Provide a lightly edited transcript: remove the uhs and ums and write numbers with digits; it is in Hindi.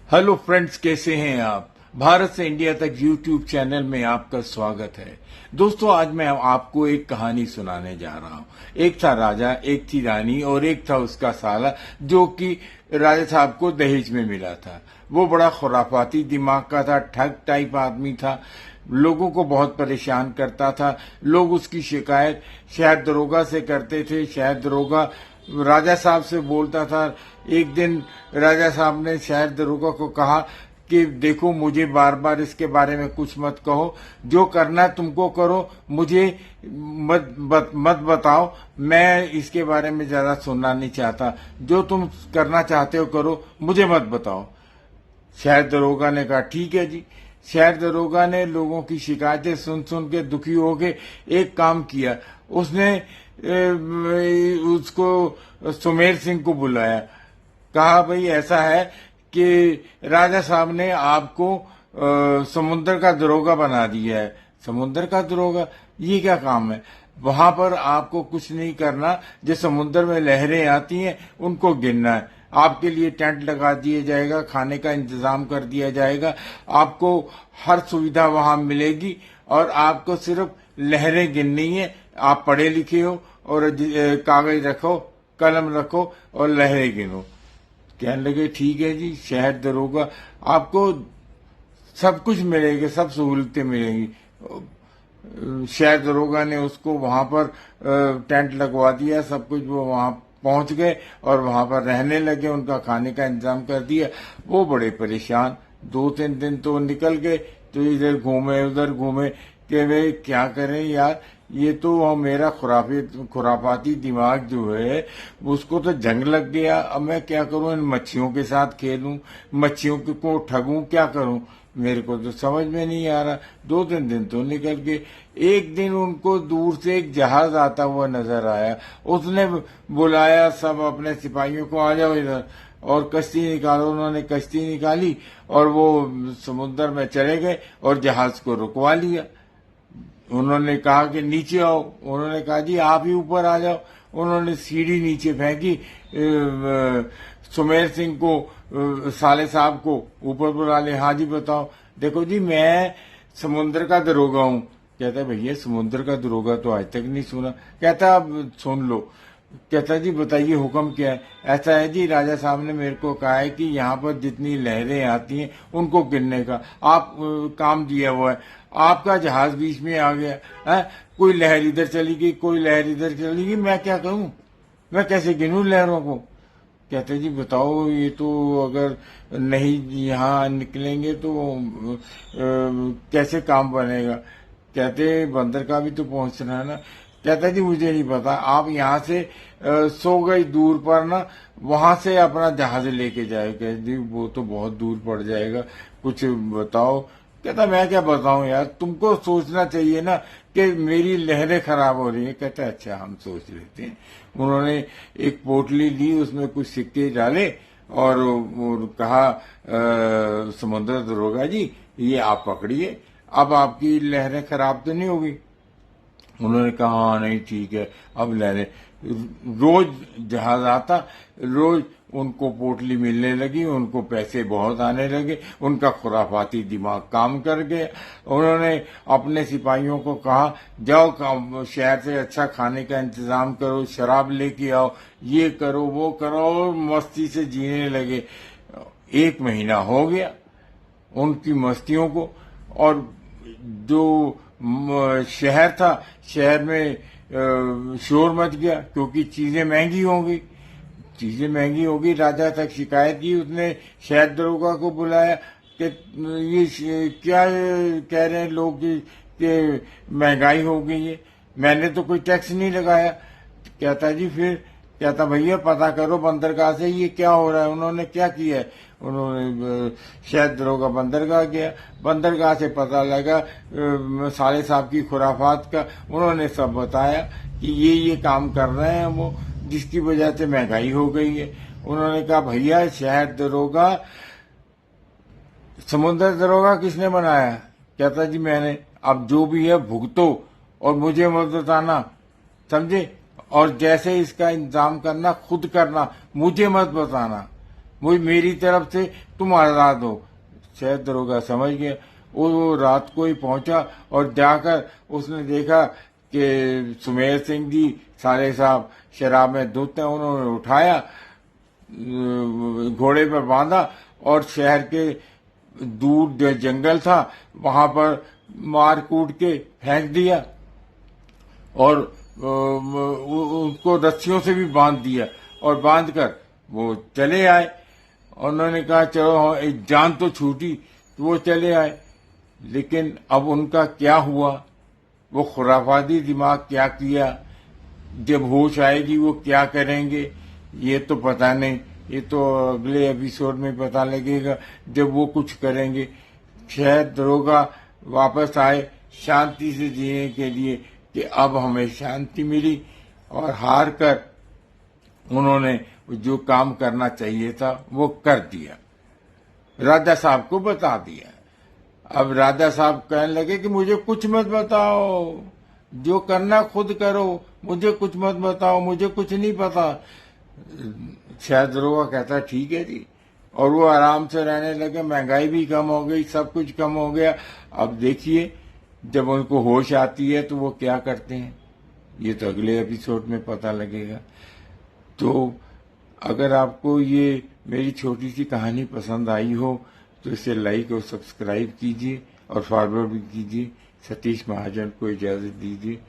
हेलो फ्रेंड्स, कैसे हैं आप। भारत से इंडिया तक यूट्यूब चैनल में आपका स्वागत है। दोस्तों, आज मैं आपको एक कहानी सुनाने जा रहा हूँ। एक था राजा, एक थी रानी और एक था उसका साला, जो कि राजा साहब को दहेज में मिला था। वो बड़ा खुराफाती दिमाग का था, ठग टाइप आदमी था, लोगों को बहुत परेशान करता था। लोग उसकी शिकायत शायद दरोगा से करते थे, शायद दरोगा राजा साहब से बोलता था। एक दिन राजा साहब ने शायद दरोगा को कहा कि देखो, मुझे बार बार इसके बारे में कुछ मत कहो, जो करना है तुमको करो, मुझे मत बताओ, मैं इसके बारे में ज्यादा सुनना नहीं चाहता। जो तुम करना चाहते हो करो, मुझे मत बताओ। शायद दरोगा ने कहा ठीक है जी। शायद दरोगा ने लोगों की शिकायतें सुन सुन के दुखी हो के एक काम किया। उसने उसको सुमेर सिंह को बुलाया। कहा भाई, ऐसा है कि राजा साहब ने आपको समुद्र का दरोगा बना दिया है। समुद्र का दरोगा, ये क्या काम है। वहां पर आपको कुछ नहीं करना, जो समुद्र में लहरें आती हैं उनको गिनना है। आपके लिए टेंट लगा दिया जाएगा, खाने का इंतजाम कर दिया जाएगा, आपको हर सुविधा वहां मिलेगी और आपको सिर्फ लहरें गिननी है। आप पढ़े लिखे हो और कागज रखो, कलम रखो और लहरें गिनो। कहने लगे ठीक है जी। शहर दरोगा, आपको सब कुछ मिलेगा, सब सहूलतें मिलेंगी। शहर दरोगा ने उसको वहां पर टेंट लगवा दिया, सब कुछ। वो वहां पहुंच गए और वहां पर रहने लगे, उनका खाने का इंतजाम कर दिया। वो बड़े परेशान, 2-3 दिन तो निकल गए, तो इधर घूमे उधर घूमे कि वे क्या करें यार, ये तो मेरा खुराफाती दिमाग जो है उसको तो जंग लग गया। अब मैं क्या करूं, इन मच्छियों के साथ खेलूं, मच्छियों को ठगूं, क्या करूं, मेरे को तो समझ में नहीं आ रहा। 2-3 दिन तो निकल गए। एक दिन उनको दूर से एक जहाज आता हुआ नजर आया। उसने बुलाया सब अपने सिपाहियों को, आ जाओ इधर, और कश्ती निकालो। उन्होंने कश्ती निकाली और वो समुद्र में चले गए और जहाज को रुकवा लिया। उन्होंने कहा कि नीचे आओ। उन्होंने कहा जी आप ही ऊपर आ जाओ। उन्होंने सीढ़ी नीचे फेंकी, सुमेर सिंह को, साले साहब को ऊपर बुला ले। हाँ जी बताओ। देखो जी, मैं समुद्र का दरोगा हूँ। कहता भैया, समुद्र का दरोगा तो आज तक नहीं सुना। कहता अब सुन लो। कहता जी बताइए, हुक्म क्या है। ऐसा है जी, राजा साहब ने मेरे को कहा है कि यहाँ पर जितनी लहरें आती हैं उनको गिनने का आप काम दिया हुआ है। आपका जहाज बीच में आ गया है, कोई लहर इधर चली गई, कोई लहर इधर चली गई, मैं क्या करूं, मैं कैसे गिनूं लहरों को। कहते जी बताओ, ये तो अगर नहीं यहाँ निकलेंगे तो कैसे काम बनेगा। कहते बंदर का भी तो पहुंचना है ना। कहता जी मुझे नहीं पता, आप यहाँ से 100 गज दूर पर ना, वहां से अपना जहाज लेके जाए। कहते जी वो तो बहुत दूर पड़ जाएगा, कुछ बताओ। कहता मैं क्या बताऊं यार, तुमको सोचना चाहिए ना कि मेरी लहरें खराब हो रही है। कहता अच्छा हम सोच लेते हैं। उन्होंने एक पोटली ली, उसमें कुछ सिक्के डाले और कहा समुद्र दरोगा जी, ये आप पकड़िए, अब आपकी लहरें खराब तो नहीं होगी। उन्होंने कहा हाँ नहीं ठीक है। अब लहरें, रोज जहाज आता, रोज उनको पोटली मिलने लगी, उनको पैसे बहुत आने लगे, उनका खुराफाती दिमाग काम कर गया। उन्होंने अपने सिपाहियों को कहा जाओ शहर से अच्छा खाने का इंतजाम करो, शराब लेके आओ, ये करो वो करो, और मस्ती से जीने लगे। 1 महीना हो गया उनकी मस्तियों को। और जो शहर था, शहर में शोर मच गया, क्योंकि चीजें महंगी हो गई। चीजें महंगी हो गई, राजा तक शिकायत की। उसने शहर दरोगा को बुलाया कि ये क्या कह रहे हैं लोग कि महंगाई हो गई है, मैंने तो कोई टैक्स नहीं लगाया। कहता जी फिर, कहता भैया पता करो बंदरगाह से ये क्या हो रहा है, उन्होंने क्या किया है। उन्होंने शायद दरोगा बंदरगाह गया, बंदरगाह से पता लगा साले साहब की खुराफात का। उन्होंने सब बताया कि ये काम कर रहे हैं वो, जिसकी वजह से महंगाई हो गई है। उन्होंने कहा भैया, शहर दरोगा, समुद्र दरोगा किसने बनाया। कहता जी मैंने। अब जो भी है भुगतो और मुझे मत बताना, समझे, और जैसे इसका इंतजाम करना खुद करना, मुझे मत बताना। वो मेरी तरफ से तुम आजाद हो। शहर दरोगा समझ गया। वो रात को ही पहुंचा और जाकर उसने देखा कि सुमेर सिंह जी साले साहब शराब में धुत हैं। उन्होंने उठाया, घोड़े पर बांधा और शहर के दूर जो जंगल था वहां पर मार कूट के फेंक दिया और उनको रस्सियों से भी बांध दिया और बांध कर वो चले आए। उन्होंने कहा चलो एक जान तो छूटी, तो वो चले आए। लेकिन अब उनका क्या हुआ, वो खुराफाती दिमाग क्या किया, जब होश आएगी वो क्या करेंगे ये तो पता नहीं। ये तो अगले एपिसोड में पता लगेगा जब वो कुछ करेंगे। शायद दरोगा वापस आए शांति से जीने के लिए कि अब हमें शांति मिली, और हार कर उन्होंने जो काम करना चाहिए था वो कर दिया, राजा साहब को बता दिया। अब राजा साहब कहने लगे कि मुझे कुछ मत बताओ, जो करना खुद करो, मुझे कुछ मत बताओ, मुझे कुछ नहीं पता। शायद दरोगा कहता ठीक है जी, और वो आराम से रहने लगे। महंगाई भी कम हो गई, सब कुछ कम हो गया। अब देखिए जब उनको होश आती है तो वो क्या करते हैं, ये तो अगले एपिसोड में पता लगेगा। तो अगर आपको ये मेरी छोटी सी कहानी पसंद आई हो तो इसे लाइक और सब्सक्राइब कीजिए और फॉरवर्ड भी कीजिए। सतीश महाजन को इजाजत दीजिए।